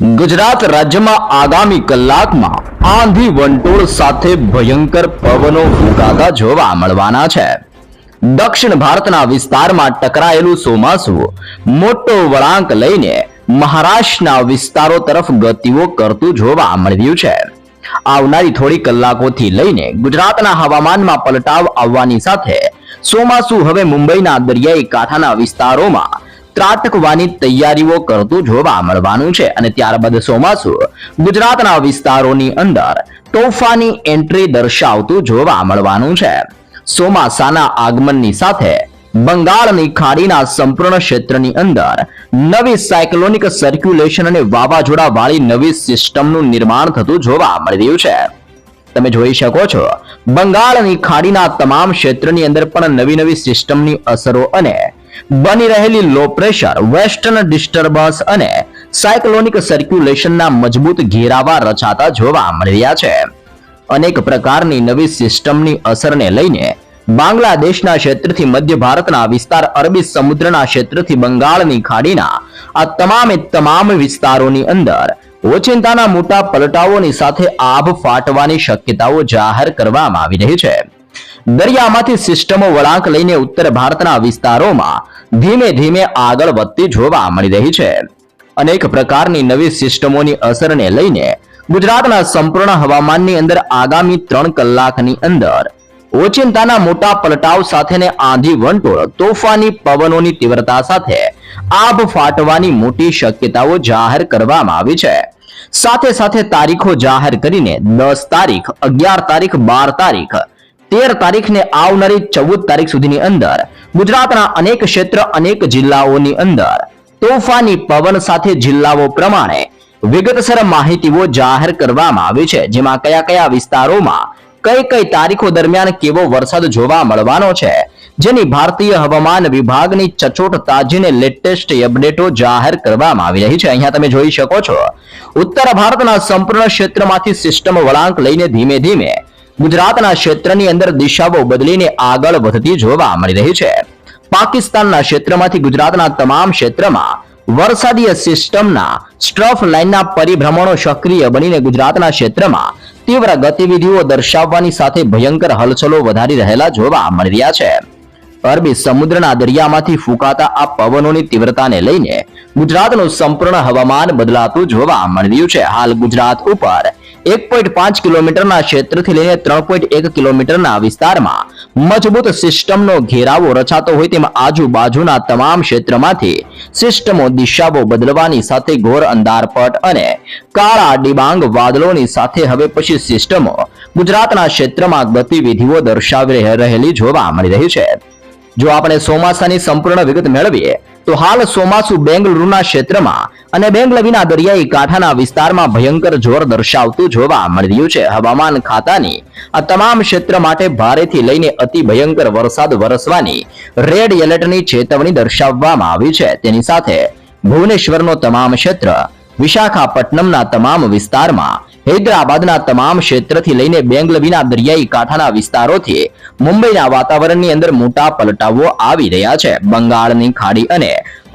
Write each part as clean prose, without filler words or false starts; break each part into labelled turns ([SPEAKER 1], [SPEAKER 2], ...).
[SPEAKER 1] ગુજરાત રાજ્યમાં આગામી કલાકમાં આંધી વંટોળ સાથે ભયંકર પવનો ફૂંકાતા જોવા મળવાના છે। દક્ષિણ ભારતના વિસ્તારમાં ટકરાયેલું ચોમાસું મોટો વળાંક લઈને મહારાષ્ટ્રના વિસ્તારો તરફ ગતિઓ કરતું જોવા મળ્યું છે। આવનારી થોડી કલાકોથી લઈને ગુજરાતના હવામાનમાં પલટાવ આવવાની સાથે ચોમાસું હવે મુંબઈના દરિયાઈ કાંઠાના વિસ્તારોમાં ત્રાટકવાની તૈયારીઓ કરતું જોવા મળવાનું છે અને ત્યારબાદ ચોમાસું ગુજરાતના વિસ્તારોની અંદર તોફાની એન્ટ્રી દર્શાવતું જોવા મળવાનું છે। ચોમાસાના આગમનની સાથે બંગાળની ખાડીના સંપૂર્ણ ક્ષેત્રની અંદર નવી સાયક્લોનિક સર્ક્યુલેશન અને વાવાઝોડા વાળી નવી સિસ્ટમનું નિર્માણ થતું જોવા મળી રહ્યું છે। તમે જોઈ શકો છો બંગાળની ખાડીના તમામ ક્ષેત્રની અંદર પણ નવી સિસ્ટમની અસરો અને બની રહેલી લો પ્રેશર વેસ્ટર્ન ડિસ્ટર્બન્સ અને સાયક્લોનિક સર્ક્યુલેશનના મજબૂત ઘેરાવા રચાતા જોવા મળી રહ્યા છે। અનેક પ્રકારની નવી સિસ્ટમની અસરને લઈને બાંગ્લાદેશના ક્ષેત્રથી મધ્ય ભારતના વિસ્તાર અરબી સમુદ્રના ક્ષેત્રથી બંગાળની ખાડીના આ તમામ વિસ્તારોની અંદર ઓચિંતાના મોટા પલટાઓની સાથે આભ ફાટવાની શક્યતાઓ જાહેર કરવામાં આવી રહી છે। દરિયામાંથી સિસ્ટમો વળાંક લઈને ઉત્તર ભારતના વિસ્તારોમાં ધીમે ધીમે આગળ વધતી જોવા મળી રહી છે। અનેક પ્રકારની નવી સિસ્ટમોની અસરને લઈને ગુજરાતના સંપૂર્ણ હવામાનની અંદર આગામી 3 કલાકની અંદર ઓચિંતાના મોટા પલટાવ સાથેને આંધી વંટોળ તોફાની પવનોની તીવ્રતા સાથે આભ ફાટવાની મોટી શક્યતાઓ જાહેર કરવામાં આવી છે। સાથે સાથે તારીખો જાહેર કરીને 10 તારીખ 11 તારીખ 12 તારીખ 13 તારીખને આવનારી 14 તારીખ સુધીની અંદર ગુજરાતના અનેક ક્ષેત્ર અનેક જિલ્લાઓની અંદર તોફાની પવન સાથે જિલ્લાઓ પ્રમાણે વિગતસર માહિતીઓ જાહેર કરવામાં આવી છે, જેમાં કયા વિસ્તારોમાં કઈ તારીખો દરમિયાન કેવો વરસાદ જોવા મળવાનો છે, જેની ભારતીય હવામાન વિભાગની સચોટ તાજી અને લેટેસ્ટ અપડેટો જાહેર કરવામાં આવી રહી છે। અહીંયા તમે જોઈ શકો છો ઉત્તર ભારતના સંપૂર્ણ ક્ષેત્રમાંથી સિસ્ટમ વળાંક લઈને ધીમે ધીમે ગુજરાતના ક્ષેત્રની અંદર દિશાઓ બદલીને આગળ વધતી જોવા મળી રહી છે। પાકિસ્તાનના ક્ષેત્રમાંથી ગુજરાતના તમામ ક્ષેત્રમાં વરસાદીય સિસ્ટમના સ્ટ્રફ લાઇનના પરિભ્રમણો સક્રિય બનીને ગુજરાતના ક્ષેત્રમાં તીવ્ર ગતિવિધિઓ દર્શાવવાની સાથે ભયંકર હલચલો વધારી રહેલા જોવા મળી રહ્યા છે। અરબી સમુદ્રના દરિયામાંથી ફૂંકાતા આ પવનોની તીવ્રતાને લઈને ગુજરાતનું સંપૂર્ણ હવામાન બદલાતું જોવા મળી રહ્યું છે। હાલ ગુજરાત ઉપર 1.5 કિલોમીટરના ક્ષેત્રથી લઈને 3.1 કિલોમીટરના વિસ્તારમાં મજબૂત સિસ્ટમનો ઘેરાવો રચાતો હોય તેમ આજુબાજુના તમામ ક્ષેત્રમાંથી સિસ્ટમો દિશાઓ બદલવાની સાથે ઘોર અંધારપટ અને કાળા ડિબાંગ વાદળોની સાથે હવે પછી સિસ્ટમો ગુજરાતના ક્ષેત્રમાં ગતિવિધિઓ દર્શાવી રહેલી જોવા મળી રહી છે। જો આપણે ચોમાસાની સંપૂર્ણ વિગત મેળવીએ તો હાલ ચોમાસું બેંગલુરુના ક્ષેત્રમાં અને બેંગલવીના દરિયાઈ કાંઠાના વિસ્તારમાં ભયંકર જોર દર્શાવતું જોવા મળી રહ્યું છે। હવામાન ખાતાની આ તમામ ક્ષેત્ર માટે ભારેથી લઈને અતિ ભયંકર વરસાદ વરસવાની રેડ એલર્ટની ચેતવણી દર્શાવવામાં આવી છે। તેની સાથે ભુવનેશ્વરનો તમામ ક્ષેત્ર, વિશાખાપટ્ટનમના તમામ વિસ્તારમાં, હૈદરાબાદના તમામ ક્ષેત્રથી લઈને બેંગલવીના દરિયાઈ કાંઠાના વિસ્તારોથી મુંબઈના વાતાવરણની અંદર મોટા પલટાવો આવી રહ્યા છે। બંગાળની ખાડી અને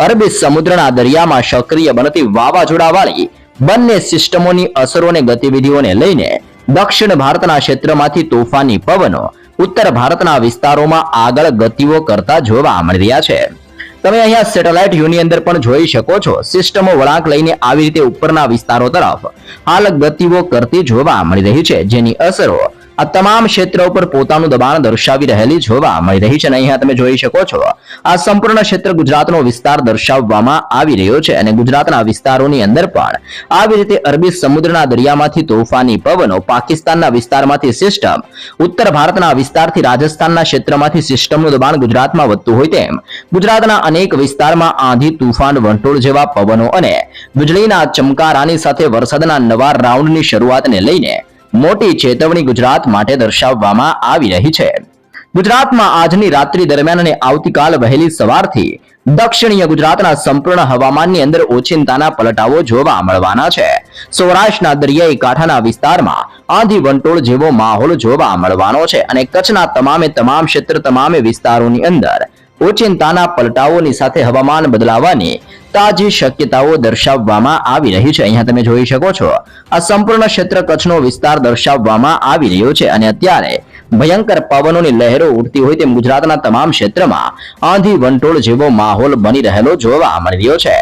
[SPEAKER 1] અરબી સમુદ્રના દરિયામાં સક્રિય બનતી વાવાઝોડાવાળી બંને સિસ્ટમોની અસરો અને ગતિવિધિઓને લઈને દક્ષિણ ભારતના ક્ષેત્રમાંથી તોફાની પવનો ઉત્તર ભારતના વિસ્તારોમાં આગળ ગતિઓ કરતા જોવા મળી રહ્યા છે। તમે અહીંયા સેટેલાઇટ વ્યૂની અંદર પણ જોઈ શકો છો સિસ્ટમો વળાંક લઈને આવી રીતે ઉપરના વિસ્તારો તરફ હાલ ગતિઓ કરતી જોવા મળી રહી છે, જેની અસરો આ તમામ ક્ષેત્ર ઉપર પોતાનું દબાણ દર્શાવી રહેલી જોવા મળી રહી છે। અને અહીંયા તમે જોઈ શકો છો આ સંપૂર્ણ ક્ષેત્ર ગુજરાતનો વિસ્તાર દર્શાવવામાં આવી રહ્યો છે અને ગુજરાતના વિસ્તારોની અંદર પણ આવી રીતે અરબી સમુદ્રના દરિયામાંથી તોફાની પવનો, પાકિસ્તાનના વિસ્તારમાંથી સિસ્ટમ, ઉત્તર ભારતના વિસ્તારથી રાજસ્થાનના ક્ષેત્રમાંથી સિસ્ટમનું દબાણ ગુજરાતમાં વધતું હોય તેમ ગુજરાતના અનેક વિસ્તારમાં આંધી, તૂફાન, વંટોળ જેવા પવનો અને વીજળીના ચમકારાની સાથે વરસાદના નવા રાઉન્ડની શરૂઆતને લઈને મોટી ચેતવણી ગુજરાત માટે દર્શાવવામાં આવી રહી છે। ગુજરાતમાં આજની રાત્રિ દરમિયાન અને આવતીકાલ વહેલી સવારથી દક્ષિણીય ગુજરાતના સંપૂર્ણ હવામાનની અંદર ઓચિંતાના પલટાવો જોવા મળવાના છે। સૌરાષ્ટ્રના દરિયાઈ કાંઠાના વિસ્તારમાં આંધી વંટોળ જેવો માહોલ જોવા મળવાનો છે અને કચ્છના તમામ ક્ષેત્ર, તમામ વિસ્તારોની અંદર ઓચિંતાના પલટાઓની સાથે હવામાન બદલાવાની તાજી શક્યતાઓ દર્શાવવામાં આવી રહી છે। અહીંયા તમે જોઈ શકો છો આ સંપૂર્ણ ક્ષેત્ર કચ્છનો વિસ્તાર દર્શાવવામાં આવી રહ્યો છે અને અત્યારે ભયંકર પવનોની લહેરો ઉડતી હોય તેમ ગુજરાતના તમામ ક્ષેત્રમાં આંધી વંટોળ જેવો માહોલ બની રહેલો જોવા મળી રહ્યો છે।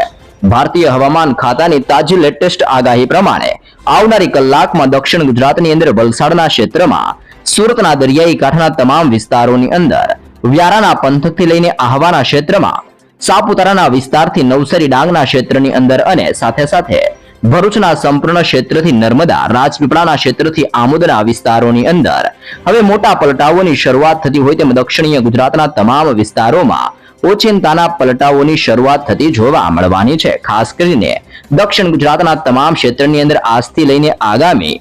[SPEAKER 1] ભારતીય હવામાન ખાતાની તાજી લેટેસ્ટ આગાહી પ્રમાણે આવનારી કલાકમાં દક્ષિણ ગુજરાતની અંદર વલસાડના ક્ષેત્રમાં, સુરતના દરિયાઈ કાંઠાના તમામ વિસ્તારોની અંદર, વ્યારાના પંથકથી લઈને આહવાના ક્ષેત્રમાં, સાપુતારાના વિસ્તારથી નવસારી ડાંગના ક્ષેત્રની અંદર અને સાથે સાથે ભરૂચના સંપૂર્ણ ક્ષેત્રથી નર્મદા, રાજપીપળાના ક્ષેત્રથી આમોદના વિસ્તારોની અંદર હવે મોટા પલટાઓની શરૂઆત થતી હોય તેમ દક્ષિણીય ગુજરાતના તમામ વિસ્તારોમાં ઓચિંતાના પલટાઓની શરૂઆત થતી જોવા મળવાની છે। ખાસ કરીને દક્ષિણ ગુજરાતના તમામ ક્ષેત્રની અંદર આજથી લઈને આગામી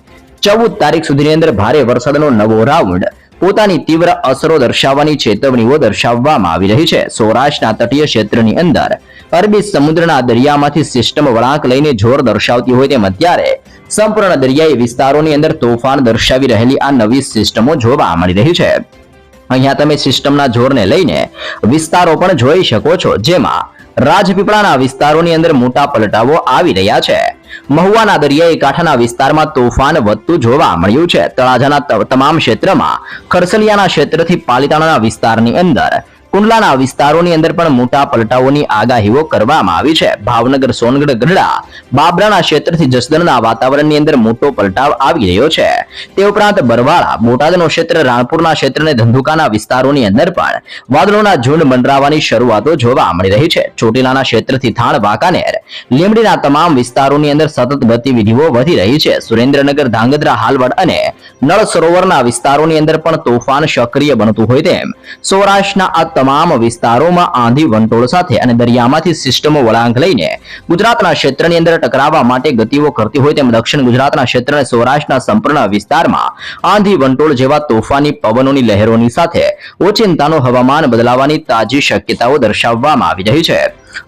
[SPEAKER 1] 14 તારીખ સુધીની અંદર ભારે વરસાદનો નવો રાઉન્ડ પોતાની તીવ્ર અસરો દર્શાવવાની ચેતવણીઓ દર્શાવવામાં આવી રહી છે। સૌરાષ્ટ્રના તટીય ક્ષેત્રની અંદર અરબી સમુદ્રના દરિયામાંથી સિસ્ટમ વળાંક લઈને જોર દર્શાવતી હોય તેમ અત્યારે સંપૂર્ણ દરિયાઈ વિસ્તારોની અંદર તોફાન દર્શાવી રહેલી આ નવી સિસ્ટમો જોવા મળી રહી છે। અહીંયા તમે સિસ્ટમના જોરને લઈને વિસ્તારો પણ જોઈ શકો છો, જેમાં રાજપીપળાના વિસ્તારોની અંદર મોટા પલટાઓ આવી રહ્યા છે। મહુવાના દરિયાઈ કાંઠાના વિસ્તારમાં તોફાન વધતું જોવા મળ્યું છે। તળાજાના તમામ ક્ષેત્રમાં, ખરસલિયાના ક્ષેત્રથી પાલિતાણાના વિસ્તારની અંદર, કુંડલાના વિસ્તારોની અંદર પણ મોટા પલટાઓની આગાહીઓ કરવામાં આવી છે। ભાવનગર, સોનગઢ, ગઢડા, બાબરાના ક્ષેત્રથી જસદણના વાતાવરણની અંદર મોટો પલટાવ આવી રહ્યો છે। તે ઉપરાંત બરવાળા, બોટાદનો ક્ષેત્ર, રાણપુરના ક્ષેત્ર અને ધંધુકાના વિસ્તારોની અંદર પણ વાદળોના ઝુંડ મંડરાવાની શરૂઆતો જોવા મળી રહી છે। ચોટીલાના ક્ષેત્રથી થાણ, વાંકાનેર, લીંબડીના તમામ વિસ્તારોની અંદર સતત ગતિવિધિઓ વધી રહી છે। સુરેન્દ્રનગર, ધાંગધ્રા, હાલવડ અને નળ સરોવરના વિસ્તારોની અંદર પણ તોફાન સક્રિય બનતું હોય તેમ સૌરાષ્ટ્રના આ તમામ વિસ્તારોમાં આંધી વંટોળ સાથે અને દરિયામાંથી સિસ્ટમો વળાંક લઈને ગુજરાતના ક્ષેત્રની અંદર ટકરાવવા માટે ગતિઓ કરતી હોય તેમ દક્ષિણ ગુજરાતના ક્ષેત્ર અને સૌરાષ્ટ્રના સંપૂર્ણ વિસ્તારમાં આંધી વંટોળ જેવા તોફાની પવનોની લહેરોની સાથે ઓચિંતાનો હવામાન બદલાવાની તાજી શક્યતાઓ દર્શાવવામાં આવી રહી છે।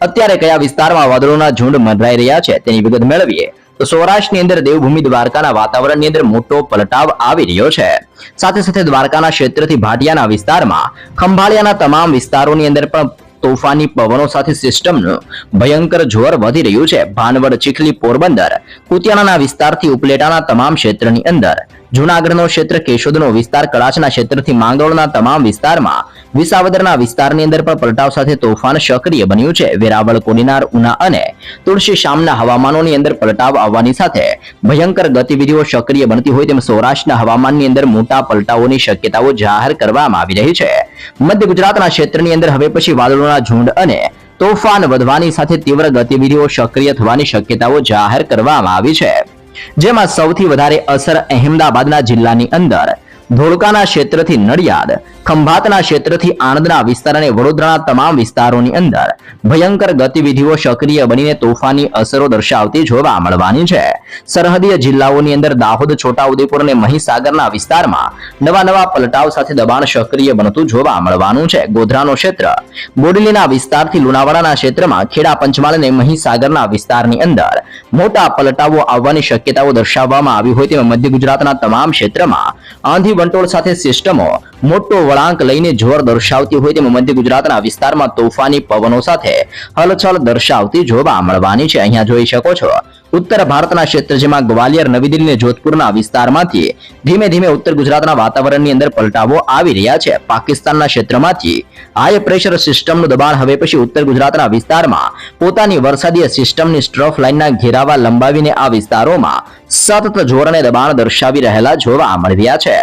[SPEAKER 1] અત્યારે કયા વિસ્તારમાં વાદળોના ઝુંડ મંડરાઈ રહ્યા છે તેની વિગત મેળવીએ તો સૌરાષ્ટ્રની અંદર દેવભૂમિ દ્વારકાના વાતાવરણની અંદર મોટો પલટાવ આવી રહ્યો છે। સાથે સાથે દ્વારકાના ક્ષેત્રથી ભાટિયાના વિસ્તારમાં, ખંભાળિયાના તમામ વિસ્તારોની અંદર પણ તોફાની પવનો સાથે સિસ્ટમનું ભયંકર જોર વધી રહ્યું છે। ભાનવડ, ચીખલી, પોરબંદર, કુતિયાણાના વિસ્તારથી ઉપલેટાના તમામ ક્ષેત્રની અંદર, જૂનાગઢનો ક્ષેત્ર, કેશોદનો વિસ્તાર, કડાચના ક્ષેત્રથી માંગરોળના તમામ વિસ્તારમાં, વિસાવદરના વિસ્તારની અંદર પણ પલટાવ સાથે તોફાન સક્રિય બન્યું છે। વેરાવળ, કોડીનાર, ઉના અને તુલસી શામના હવામાનોની અંદર પલટાવ આવવાની સાથે ભયંકર ગતિવિધિઓ સક્રિય બનતી હોય તેમ સૌરાષ્ટ્રના હવામાનની અંદર મોટા પલટાઓની શક્યતાઓ જાહેર કરવામાં આવી રહી છે। મધ્ય ગુજરાતના ક્ષેત્રની અંદર હવે પછી વાદળોના ઝુંડ અને તોફાન વધવાની સાથે તીવ્ર ગતિવિધિઓ સક્રિય થવાની શક્યતાઓ જાહેર કરવામાં આવી છે, જેમાં સૌથી વધારે અસર અહેમદાબાદના જિલ્લાની અંદર, ધોળકાના ક્ષેત્રથી નડિયાદ, ખંભાતના ક્ષેત્રથી આણંદના વિસ્તાર અને વડોદરાના તમામ વિસ્તારોની અંદર ભયંકર ગતિવિધિઓ સક્રિય બનીને તોફાની અસરો દર્શાવતી જોવા મળવાની છે। સરહદીય જિલ્લાઓની અંદર દાહોદ, છોટાઉદેપુર અને મહીસાગરના વિસ્તારમાં નવા પલટાવ સાથે દબાણ સક્રિય બનતું જોવા મળવાનું છે। ગોધરાનો ક્ષેત્ર, બોડેલીના વિસ્તારથી લુણાવાડાના ક્ષેત્રમાં, ખેડા, પંચમહાલ અને મહીસાગરના વિસ્તારની અંદર મોટા પલટાવો આવવાની શક્યતાઓ દર્શાવવામાં આવી હોય તેમ મધ્ય ગુજરાતના તમામ ક્ષેત્રમાં આંધી વંટોળ સાથે સિસ્ટમો મોટો વળાંક લઈને જોર દર્શાવતી હોય તેમ મધ્ય ગુજરાતના વિસ્તારમાં તોફાની પવનો સાથે હલચલ દર્શાવતી જોવા મળવાની છે। અહીંયા જોઈ શકો છો ઉત્તર ભારતના ક્ષેત્ર, જેમાં ગ્વાલિયર, નવી દિલ્હી અને જોધપુરના વિસ્તારમાંથી ધીમે ધીમે ઉત્તર ગુજરાતના વાતાવરણની અંદર પલટાવો આવી રહ્યા છે। પાકિસ્તાનના ક્ષેત્રમાંથી હાઈ પ્રેશર સિસ્ટમનું દબાણ હવે પછી ઉત્તર ગુજરાતના વિસ્તારમાં પોતાની વરસાદીય સિસ્ટમની સ્ટ્રફ લાઇનના ઘેરાવા લંબાવીને આ વિસ્તારોમાં સતત જોર અને દબાણ દર્શાવી રહેલા જોવા મળી રહ્યા છે।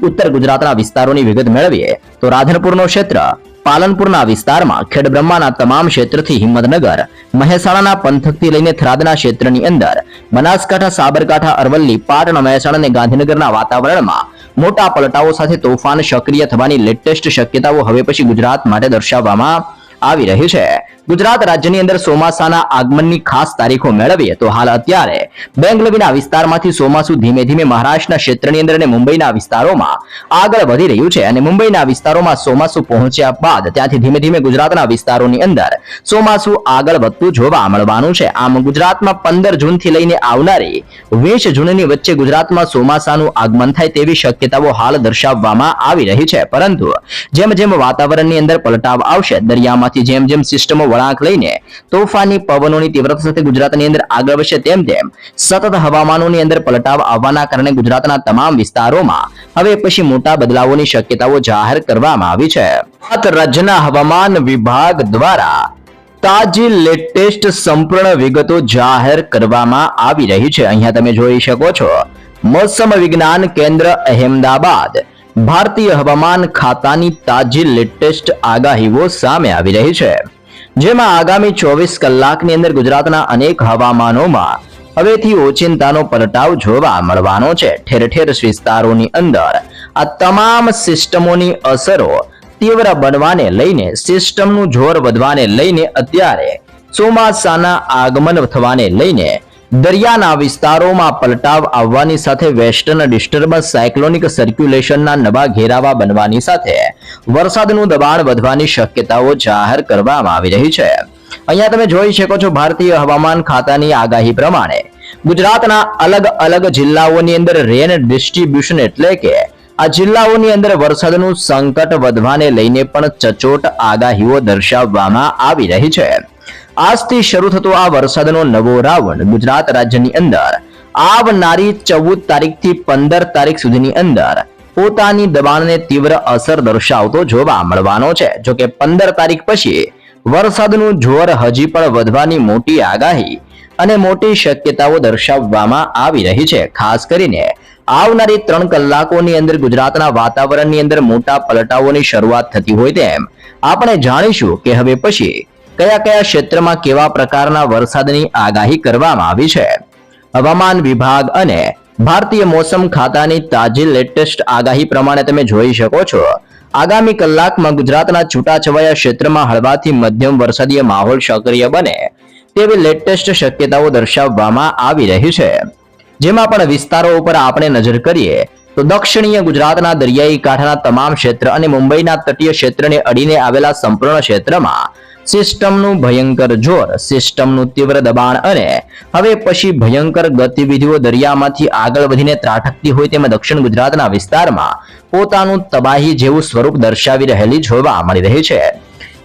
[SPEAKER 1] ઉત્તર ગુજરાતના વિસ્તારોની વિગત મેળવીએ તો રાધનપુરનો ક્ષેત્ર, પાલનપુરના વિસ્તારમાં, ખેડબ્રહ્માના તમામ ક્ષેત્રથી હિંમતનગર, મહેસાણાના પંથકથી લઈને થરાદના ક્ષેત્રની અંદર, બનાસકાંઠા, સાબરકાંઠા, અરવલ્લી, પાટણ, મહેસાણા અને ગાંધીનગરના વાતાવરણમાં મોટા પલટાઓ સાથે તોફાન સક્રિય થવાની લેટેસ્ટ શક્યતાઓ હવે પછી ગુજરાત માટે દર્શાવવામાં આવી રહી છે। ગુજરાત રાજ્યની અંદર ચોમાસાના આગમનની ખાસ તારીખો મેળવીએ તો હાલ અત્યારે બેંગલવીના વિસ્તારમાંથી ચોમાસું ધીમે ધીમે મહારાષ્ટ્રના ક્ષેત્રની અંદર અને મુંબઈના વિસ્તારોમાં આગળ વધી રહ્યું છે અને મુંબઈના વિસ્તારોમાં ચોમાસું પહોંચ્યા બાદ ત્યાંથી ધીમે ધીમે ગુજરાતના વિસ્તારોની અંદર ચોમાસું આગળ વધતું જોવા મળવાનું છે। આમ ગુજરાતમાં 15 જૂનથી લઈને આવનારી 20 જૂનની વચ્ચે ગુજરાતમાં ચોમાસાનું આગમન થાય તેવી શક્યતાઓ હાલ દર્શાવવામાં આવી રહી છે, પરંતુ જેમ જેમ વાતાવરણની અંદર પલટાવ આવશે, દરિયામાંથી જેમ જેમ સિસ્ટમો વળાંક લઈને તોફાની પવનોની તીવ્રતા સાથે ગુજરાતની અંદર આગળ વધશે, તેમ તેમ સતત હવામાનોની અંદર પલટાવ આવવાના કારણે ગુજરાતના તમામ વિસ્તારોમાં હવે પછી મોટા બદલાવોની શક્યતાઓ જાહેર કરવામાં આવી છે. રાજ્યના હવામાન વિભાગ દ્વારા તાજી લેટેસ્ટ સંપૂર્ણ વિગતો જાહેર કરવામાં આવી રહી છે. અહીંયા તમે જોઈ શકો છો, મોસમ વિજ્ઞાન કેન્દ્ર અહેમદાબાદ ભારતીય હવામાન ખાતાની તાજી લેટેસ્ટ આગાહીઓ સામે આવી રહી છે, જેમાં આગામી 24 કલાકની અંદર ગુજરાતના અનેક હવામાનોમાં હવેથી ઓચિંતાનો પલટાવ જોવા મળવાનો છે. ઠેર ઠેર વિસ્તારોની અંદર આ તમામ સિસ્ટમોની અસરો તીવ્ર બનવાને લઈને, સિસ્ટમનું જોર વધવાને લઈને, અત્યારે ચોમાસાના આગમન થવાને લઈને દરિયાના વિસ્તારોમાં પલટાવ આવવાની સાથે વેસ્ટર્ન ડિસ્ટર્બન્સ સાયક્લોનિક સર્ક્યુલેશનના નવા ઘેરાવા બનવાની સાથે વરસાદનું દબાણ વધવાની શક્યતાઓ જાહેર કરવામાં આવી રહી છે. અહીંયા તમે જોઈ શકો છો, ભારતીય હવામાન ખાતાની આગાહી પ્રમાણે ગુજરાતના અલગ અલગ જિલ્લાઓની અંદર રેન ડિસ્ટ્રીબ્યુશન એટલે કે આ જિલ્લાઓની અંદર વરસાદનું સંકટ વધવાને લઈને પણ સચોટ આગાહીઓ દર્શાવવામાં આવી રહી છે. આજથી શરૂ થતો આ વરસાદનો નવો રાઉન્ડ ગુજરાત રાજ્યની અંદર આવનારી 14 તારીખથી 15 તારીખ સુધીની અંદર પોતાની દબાણને તીવ્ર અસર દર્શાવતો જોવા મળવાનો છે. જોકે 15 તારીખ પછી વરસાદનું જોર હજી પણ વધવાની મોટી આગાહી અને મોટી શક્યતાઓ દર્શાવવામાં આવી રહી છે. ખાસ કરીને આવનારી 3 કલાકોની અંદર ગુજરાતના વાતાવરણની અંદર મોટા પલટાવોની શરૂઆત થતી હોય તેમ આપણે જાણીશું કે હવે પછી કયા કયા ક્ષેત્રમાં કેવા પ્રકારના વરસાદની આગાહી કરવામાં આવી છે. હવામાન વિભાગ અને ભારતીય મોસમ ખાતાની તાજી લેટેસ્ટ આગાહી પ્રમાણે તમે જોઈ શકો છો, આગામી કલાકમાં ગુજરાતના છૂટાછવાયા ક્ષેત્રમાં હળવાથી મધ્યમ વરસાદીય માહોલ સક્રિય બને તેવી લેટેસ્ટ શક્યતાઓ દર્શાવવામાં આવી રહી છે. જેમાં પણ વિસ્તારો ઉપર આપણે નજર કરીએ તો દક્ષિણીય ગુજરાતના દરિયાઈ કાંઠાના તમામ ક્ષેત્ર અને મુંબઈના તટીય ક્ષેત્રને અડીને આવેલા સંપૂર્ણ ક્ષેત્રમાં સિસ્ટમનું ભયંકર જોર, સિસ્ટમનું તીવ્ર દબાણ અને હવે પછી ભયંકર ગતિવિધિઓ દરિયામાંથી આગળ વધીને ત્રાટકતી હોય તેમાં દક્ષિણ ગુજરાતના વિસ્તારમાં પોતાનું તબાહી જેવું સ્વરૂપ દર્શાવી રહેલી જોવા મળી રહી છે.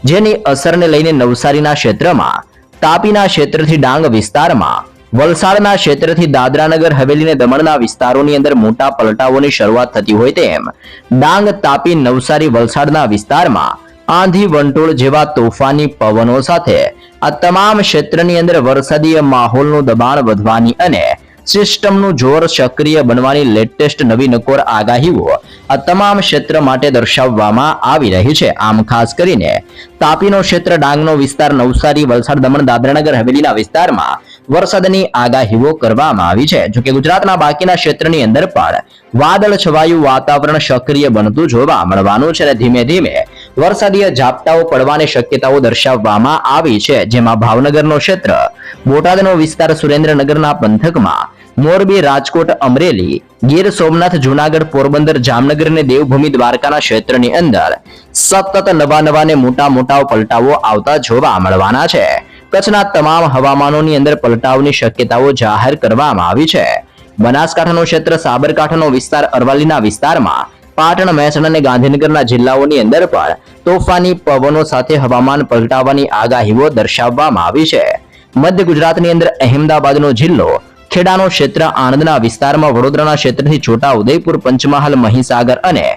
[SPEAKER 1] જેની અસરને લઈને નવસારીના ક્ષેત્રમાં, તાપીના ક્ષેત્રથી ડાંગ વિસ્તારમાં, વલસાડના ક્ષેત્રથી દાદરાનગર હવેલી અને દમણના વિસ્તારોની અંદર મોટા પલટાવોની શરૂઆત થતી હોય તેમ ડાંગ, તાપી, નવસારી, વલસાડના વિસ્તારમાં આંધી વંટોળ જેવા તોફાની પવનો સાથે આ તમામ ક્ષેત્રની અંદર વરસાદીય માહોલનું દબાણ વધવાની અને સિસ્ટમનું જોર સક્રિય બનવાની લેટેસ્ટ નવી નકોર આગાહીઓ આ તમામ ક્ષેત્ર માટે દર્શાવવામાં આવી રહી છે. આમ ખાસ કરીને તાપીનો ક્ષેત્ર, ડાંગનો વિસ્તાર, નવસારી, વલસાડ, દમણ, દાદરાનગર હવેલીના વિસ્તારમાં વરસાદની આગાહીઓ કરવામાં આવી છે. જોકે ગુજરાતના બાકીના ક્ષેત્રની અંદર પણ વાદળ છવાયું વાતાવરણ સક્રિય બનતું જોવા મળવાનું છે અને ધીમે ધીમે વરસાદીય ઝાપટાઓ પડવાની શક્યતાઓ દર્શાવવામાં આવી છે. જેમાં ભાવનગરનો ક્ષેત્ર, બોટાદનો વિસ્તાર, સુરેન્દ્રનગરના પંથકમાં, મોરબી, રાજકોટ, અમરેલી, ગીર સોમનાથ, જૂનાગઢ, પોરબંદર, જામનગર અને દેવભૂમિ દ્વારકાના ક્ષેત્રની અંદર સતત નવા ને મોટા પલટાવો આવતા જોવા મળવાના છે. કચ્છના તમામ હવામાનોની અંદર પલટાવની શક્યતાઓ જાહેર કરવામાં આવી છે. બનાસકાંઠાનો ક્ષેત્ર, સાબરકાંઠાનો વિસ્તાર, અરવલ્લીના વિસ્તારમાં, પાટણ, મહેસાણા અને ગાંધીનગરના જિલ્લાઓની અંદર પણ તોફાની પવનો સાથે હવામાન પલટાવાની આગાહીઓ દર્શાવવામાં આવી છે. મધ્ય ગુજરાતની અંદર અહેમદાબાદનો જિલ્લો, ખેડાનો ક્ષેત્ર, આણંદના વિસ્તારમાં, વડોદરાના ક્ષેત્રથી છોટા ઉદેપુર, પંચમહાલ, મહીસાગર અને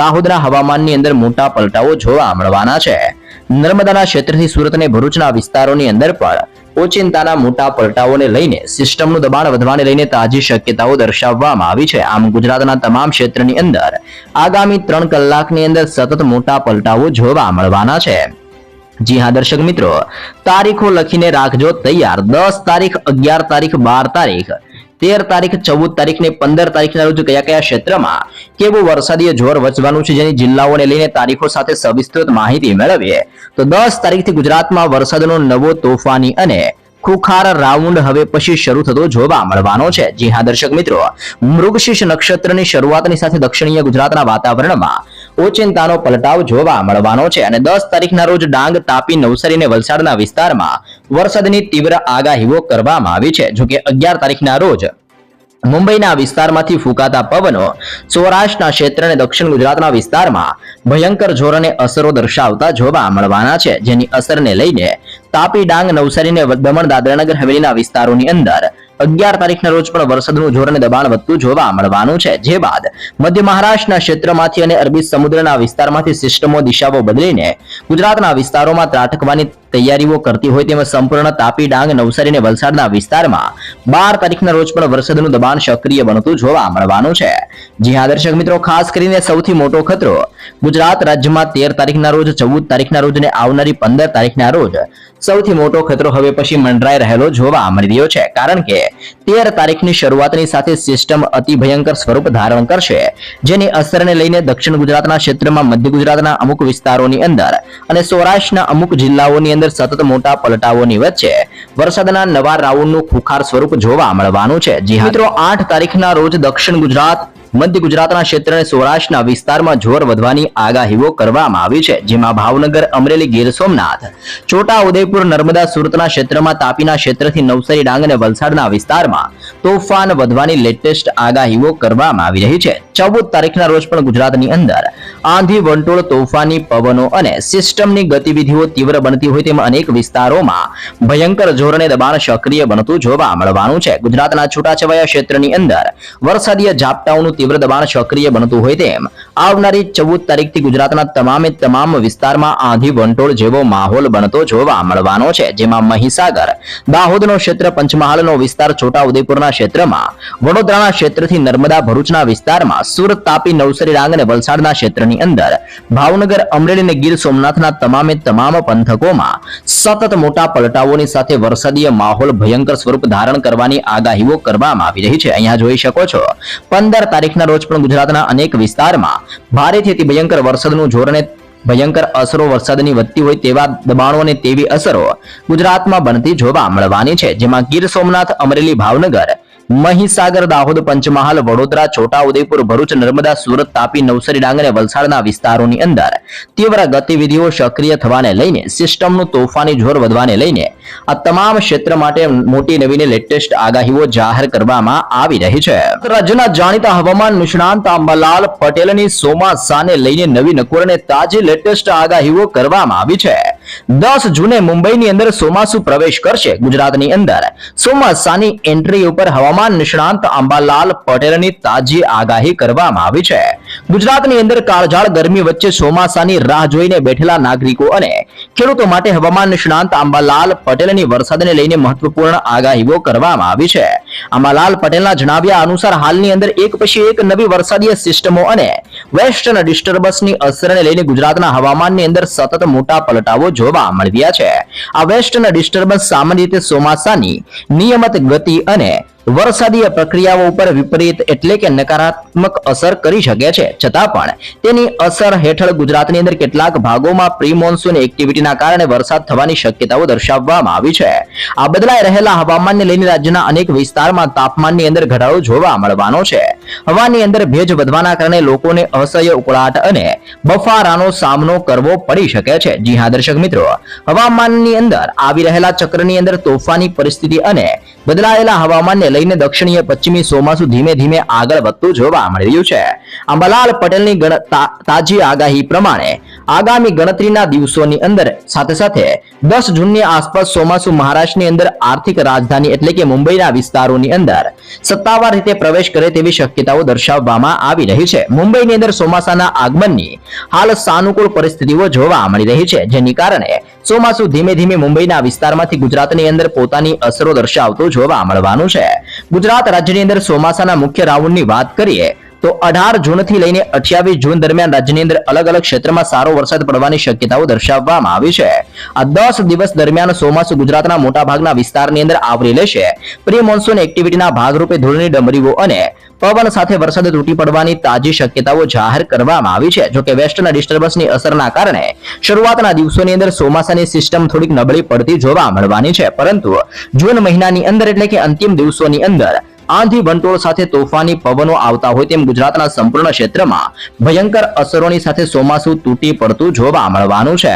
[SPEAKER 1] દાહોદના હવામાનની અંદર મોટા પલટાઓ જોવા મળવાના છે. નર્મદાના ક્ષેત્રથી સુરત અને ભરૂચના વિસ્તારોની અંદર પણ ઓચિંતાના મોટા પલટાઓને લઈને સિસ્ટમનું દબાણ વધવાને લઈને તાજી શક્યતાઓ દર્શાવવામાં આવી છે. આમ ગુજરાતના તમામ ક્ષેત્રની અંદર આગામી 3 કલાકની અંદર સતત મોટા પલટાઓ જોવા મળવાના છે. જી હા દર્શક મિત્રો, તારીખો લખીને રાખજો તૈયાર. 10 તારીખ, 11 તારીખ, 12 તારીખ, 13 તારીખ, 14 તારીખ ને 15 તારીખના રોજ કયા કયા ક્ષેત્રમાં કેવું વરસાદીય જોર વચવાનું છે, જેની જિલ્લાઓને લઈને તારીખો સાથે સવિસ્તૃત માહિતી મેળવીએ તો 10 તારીખથી ગુજરાતમાં વરસાદનો નવો તોફાની અને ખુખાર રાઉન્ડ હવે પછી શરૂ થતો જોવા મળવાનો છે. જી હા દર્શક મિત્રો, મૃગશીર્ષ નક્ષત્રની શરૂઆતની સાથે દક્ષિણીય ગુજરાતના વાતાવરણમાં ઓચિંતાનો પલટાવ જોવા મળવાનો છે અને 10 તારીખના રોજ ડાંગ, તાપી, નવસારી અને વલસાડના વિસ્તારમાં વરસાદની તીવ્ર આગાહીઓ કરવામાં આવી છે. જોકે 11 તારીખના રોજ મુંબઈના વિસ્તારમાંથી ફૂંકાતા પવનો સૌરાષ્ટ્રના ક્ષેત્ર અને દક્ષિણ ગુજરાતના વિસ્તારમાં ભયંકર જોર અને અસરો દર્શાવતા જોવા મળવાના છે, જેની અસરને લઈને તાપી, ડાંગ, નવસારી અને દમણ, દાદરાનગર હવેલીના વિસ્તારોની અંદર 11 તારીખના રોજ પણ વરસાદનું જોર અને દબાણ વધતું જોવા મળવાનું છે. જે બાદ મધ્ય મહારાષ્ટ્રના ક્ષેત્રમાંથી અને અરબી સમુદ્રના વિસ્તારમાંથી સિસ્ટમો દિશાઓ બદલીને ગુજરાતના વિસ્તારોમાં ત્રાટકવાની તૈયારીઓ કરતી હોય તેમ સંપૂર્ણ તાપી, ડાંગ, નવસારી અને વલસાડના વિસ્તારમાં 12 તારીખના રોજ પણ વરસાદનું દબાણ સક્રિય બનતું જોવા મળવાનું છે. જી હા દર્શક મિત્રો, ખાસ કરીને સૌથી મોટો ખતરો ગુજરાત રાજ્યમાં 13 તારીખના રોજ, 14 તારીખના રોજ અને આવનારી 15 તારીખના રોજ સૌથી મોટો ખતરો હવે પછી મંડરાઈ રહેલો જોવા મળી રહ્યો છે. કારણ કે 13 તારીખની શરૂઆતની સાથે સિસ્ટમ અતિ ભયંકર સ્વરૂપ ધારણ કરશે, જેની અસરને લઈને દક્ષિણ ગુજરાતના ક્ષેત્રમાં, મધ્ય ગુજરાતના અમુક વિસ્તારોની અંદર અને સૌરાષ્ટ્રના અમુક જિલ્લાઓની અંદર સતત મોટા પલટાઓની વચ્ચે વરસાદના નવા રાઉન્ડનું ખુખાર સ્વરૂપ જોવા મળવાનું છે. જી હા મિત્રો, 8 તારીખના રોજ દક્ષિણ ગુજરાત, મધ્ય ગુજરાતના ક્ષેત્ર અને સૌરાષ્ટ્રના વિસ્તારમાં જોર વધવાની આગાહીઓ કરવામાં આવી છે. જેમાં ભાવનગર, અમરેલી, ગીર સોમનાથ, છોટા ઉદેપુર, નર્મદા, સુરતના ક્ષેત્રમાં, તાપીના ક્ષેત્રથી નવસારી, ડાંગ અને વલસાડના વિસ્તારમાં તોફાન વધવાની લેટેસ્ટ આગાહીઓ કરવામાં આવી રહી છે. 14 તારીખના રોજ પણ ગુજરાતની અંદર આંધી, વંટોળ, તોફાની પવનો અને સિસ્ટમની ગતિવિધિઓ તીવ્ર બનતી હોય તેમ અનેક વિસ્તારોમાં ભયંકર જોર અને દબાણ સક્રિય બનતું જોવા મળવાનું છે. ગુજરાતના છૂટાછવાયા ક્ષેત્રની અંદર વરસાદીય ઝાપટાઓનું તીવ્ર દબાણ સક્રિય બનતું હોય તેમ આવનારી 14 તારીખથી ગુજરાતના તમામ વિસ્તારમાં આંધી, વંટોળ જેવો માહોલ બનતો જોવા મળવાનો છે. જેમાં મહીસાગર, દાહોદનો ક્ષેત્ર, પંચમહાલનો વિસ્તાર, છોટા ઉદેપુરના ક્ષેત્રમાં, વડોદરાના ક્ષેત્રથી નર્મદા, ભરૂચના વિસ્તારમાં, સુરત, તાપી, નવસારી, ડાંગ અને વલસાડના ક્ષેત્રની અંદર, ભાવનગર, અમરેલી અને ગીર સોમનાથના તમામ પંથકોમાં સતત મોટા પલટાઓની સાથે વરસાદીય માહોલ ભયંકર સ્વરૂપ ધારણ કરવાની આગાહીઓ કરવામાં આવી રહી છે. અહીંયા જોઈ શકો છો 15 તારીખના રોજ પણ ગુજરાતના અનેક વિસ્તારમાં ભારેથી અતિ ભયંકર વરસાદનું જોર અને ભયંકર અસરો વરસાદની વધતી હોય તેવા દબાણો અને તેવી અસરો ગુજરાતમાં બનતી જોવા મળવાની છે. જેમાં ગીર સોમનાથ, અમરેલી, ભાવનગર, મહીસાગર, દાહોદ, પંચમહાલ, વડોદરા, છોટા ઉદેપુર, ભરૂચ, નર્મદા, સુરત, તાપી, નવસારી, ડાંગ અને વલસાડના વિસ્તારોની અંદર તીવ્ર ગતિવિધિઓ સક્રિય થવાને લઈને, સિસ્ટમનું તોફાની જોર વધવાને લઈને આ તમામ ક્ષેત્ર માટે મોટી નવીને લેટેસ્ટ આગાહીઓ જાહેર કરવામાં આવી રહી છે. રાજ્યના જાણીતા હવામાન નિષ્ણાંત અંબાલાલ પટેલની ચોમાસાને લઈને નવી નકોર અને તાજી લેટેસ્ટ આગાહીઓ કરવામાં આવી છે. 10 જૂને મુંબઈની અંદર ચોમાસુ પ્રવેશ કરશે. ગુજરાતની અંદર ચોમાસાની એન્ટ્રી ઉપર હવામાન નિષ્ણાંત અંબાલાલ પટેલની તાજી આગાહી કરવામાં આવી છે. ગુજરાતની અંદર કાળઝાળ ગરમી વચ્ચે ચોમાસાની રાહ જોઈને બેઠેલા નાગરિકો અને ખેડૂતો માટે હવામાન નિષ્ણાંત અંબાલાલ પટેલની વરસાદને લઈને મહત્વપૂર્ણ આગાહીઓ કરવામાં આવી છે. અંબાલાલ પટેલના જણાવ્યા અનુસાર હાલની અંદર એક પછી એક નવી વરસાદીય સિસ્ટમો અને વેસ્ટર્ન ડિસ્ટર્બન્સની અસરને લઈને ગુજરાતના હવામાનની અંદર સતત મોટા પલટાઓ જોવા મળી રહ્યા છે. આ વેસ્ટર્ન ડિસ્ટર્બન્સ સામાન્ય રીતે ચોમાસાની નિયમિત ગતિ અને વરસાદીય પ્રક્રિયાઓ ઉપર વિપરીત એટલે કે નકારાત્મક અસર કરી શકે છે. છતાં પણ તેની અસર હેઠળ ગુજરાતની અંદર કેટલાક ભાગોમાં પ્રી મોન્સૂન એક્ટિવિટીના કારણે વરસાદ થવાની શક્યતાઓ દર્શાવવામાં આવી છે. આ બદલાઈ રહેલા હવામાનને લઈને રાજ્યના અનેક વિસ્તારમાં તાપમાનની અંદર ઘટાડો જોવા મળવાનો છે. હવાની અંદર ભેજ વધવાના કારણે લોકોને અસહ્ય ઉકળાટ અને બફારાનો સામનો કરવો પડી શકે છે. જી હા દર્શક મિત્રો, હવામાનની અંદર આવી રહેલા ચક્રની અંદર તોફાની પરિસ્થિતિ અને બદલાયેલા હવામાનને લઈને દક્ષિણીય પશ્ચિમી ચોમાસુ ધીમે ધીમે આગળ વધતું જોવા મળી રહ્યું છે. અંબાલાલ પટેલની તાજી આગાહી પ્રમાણે આગામી ગણતરીના દિવસોની અંદર સાથે 10 જૂનની આસપાસ ચોમાસુ મહારાષ્ટ્રની અંદર આર્થિક રાજધાની એટલે કે મુંબઈના વિસ્તારોની અંદર સત્તાવાર રીતે પ્રવેશ કરે તેવી શક્યતાઓ દર્શાવવામાં આવી રહી છે. મુંબઈની અંદર ચોમાસાના આગમનની હાલ સાનુકૂળ પરિસ્થિતિઓ જોવા મળી રહી છે, જેની કારણે ચોમાસુ ધીમે ધીમે મુંબઈના વિસ્તારમાંથી ગુજરાતની અંદર પોતાની અસરો દર્શાવતું જોવા મળવાનું છે. ગુજરાત રાજ્યની અંદર ચોમાસાના મુખ્ય રાઉન્ડની વાત કરીએ તો 18 જૂનથી લઈને 28 જૂન દરમિયાન રાજ્યની અંદર અલગ અલગ ક્ષેત્રમાં સારો વરસાદ પડવાની શક્યતાઓ દર્શાવવામાં આવી છે. આ 10 દિવસ દરમિયાન ચોમાસુ ગુજરાતના મોટાભાગના વિસ્તારની અંદર આવરી લેશે. પ્રી મોન્સૂન એક્ટિવિટીના ભાગરૂપે ધૂળની ડમરીઓ અને પવન સાથે વરસાદ તૂટી પડવાની તાજી શક્યતાઓ જાહેર કરવામાં આવી છે. જોકે વેસ્ટર્ન ડિસ્ટર્બન્સની અસરના કારણે શરૂઆતના દિવસોની અંદર ચોમાસાની સિસ્ટમ થોડીક નબળી પડતી જોવા મળવાની છે, પરંતુ જૂન મહિનાની અંદર એટલે કે અંતિમ દિવસોની અંદર આંધી, વંટોળ સાથે તોફાની પવનો આવતા હોય તેમ ગુજરાતના સંપૂર્ણ ક્ષેત્રમાં ભયંકર અસરોની સાથે ચોમાસુ તૂટી પડતું જોવા મળવાનું છે.